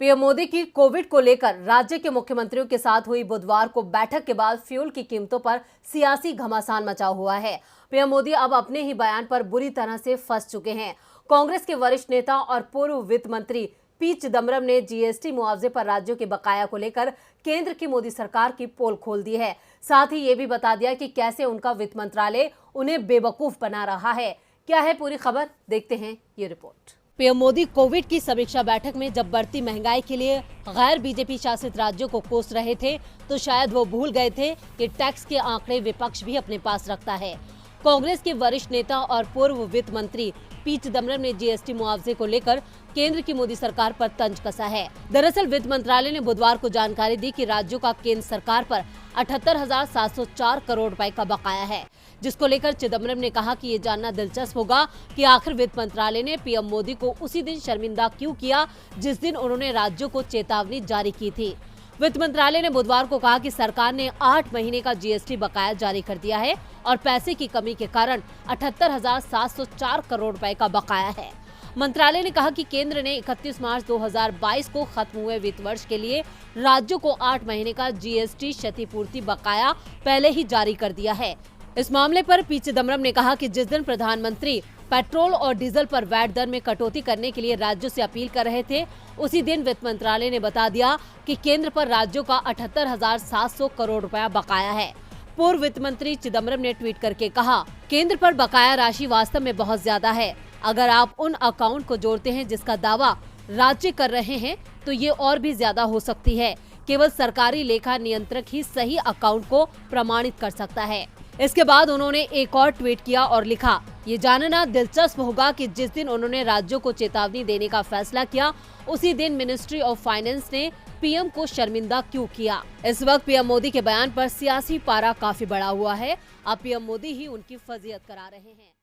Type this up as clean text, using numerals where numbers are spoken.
PM Modi की Covid को लेकर राज्य के मुख्यमंत्रियों के साथ हुई बुधवार को बैठक के बाद फ्यूल की कीमतों पर सियासी घमासान मचा हुआ है। पीएम मोदी अब अपने ही बयान पर बुरी तरह से फंस चुके हैं। कांग्रेस के वरिष्ठ नेता और पूर्व वित्त मंत्री पी चिदम्बरम ने जीएसटी मुआवजे पर राज्यों के बकाया को लेकर केंद्र की मोदी सरकार की पोल खोल दी है। साथ ही ये भी बता दिया कि कैसे उनका वित्त मंत्रालय उन्हें बेवकूफ बना रहा है। क्या है पूरी खबर, देखते हैं ये रिपोर्ट। पीएम मोदी कोविड की समीक्षा बैठक में जब बढ़ती महंगाई के लिए गैर बीजेपी शासित राज्यों को कोस रहे थे तो शायद वो भूल गए थे कि टैक्स के आंकड़े विपक्ष भी अपने पास रखता है। कांग्रेस के वरिष्ठ नेता और पूर्व वित्त मंत्री पी चिदम्बरम ने जीएसटी मुआवजे को लेकर केंद्र की मोदी सरकार पर तंज कसा है। दरअसल वित्त मंत्रालय ने बुधवार को जानकारी दी कि राज्यों का केंद्र सरकार पर 78,704 करोड़ रुपए का बकाया है, जिसको लेकर चिदम्बरम ने कहा कि ये जानना दिलचस्प होगा कि आखिर वित्त मंत्रालय ने पीएम मोदी को उसी दिन शर्मिंदा क्यों किया जिस दिन उन्होंने राज्यों को चेतावनी जारी की थी। वित्त मंत्रालय ने बुधवार को कहा कि सरकार ने 8 महीने का जीएसटी बकाया जारी कर दिया है और पैसे की कमी के कारण 78,704 करोड़ रुपए का बकाया है। मंत्रालय ने कहा कि केंद्र ने 31 मार्च 2022 को खत्म हुए वित्त वर्ष के लिए राज्यों को 8 महीने का जीएसटी क्षतिपूर्ति बकाया पहले ही जारी कर दिया है। इस मामले पर पी चिदम्बरम ने कहा कि जिस दिन प्रधानमंत्री पेट्रोल और डीजल पर वैट दर में कटौती करने के लिए राज्यों से अपील कर रहे थे, उसी दिन वित्त मंत्रालय ने बता दिया कि केंद्र पर राज्यों का 78,700 करोड़ रुपया बकाया है। पूर्व वित्त मंत्री चिदम्बरम ने ट्वीट करके कहा, केंद्र पर बकाया राशि वास्तव में बहुत ज्यादा है। अगर आप उन अकाउंट को जोड़ते हैं जिसका दावा राज्य कर रहे हैं तो ये और भी ज्यादा हो सकती है। केवल सरकारी लेखा नियंत्रक ही सही अकाउंट को प्रमाणित कर सकता है। इसके बाद उन्होंने एक और ट्वीट किया और लिखा, ये जानना दिलचस्प होगा कि जिस दिन उन्होंने राज्यों को चेतावनी देने का फैसला किया उसी दिन मिनिस्ट्री ऑफ फाइनेंस ने पीएम को शर्मिंदा क्यों किया। इस वक्त पीएम मोदी के बयान पर सियासी पारा काफी बढ़ा हुआ है। अब पीएम मोदी ही उनकी फजीहत करा रहे हैं।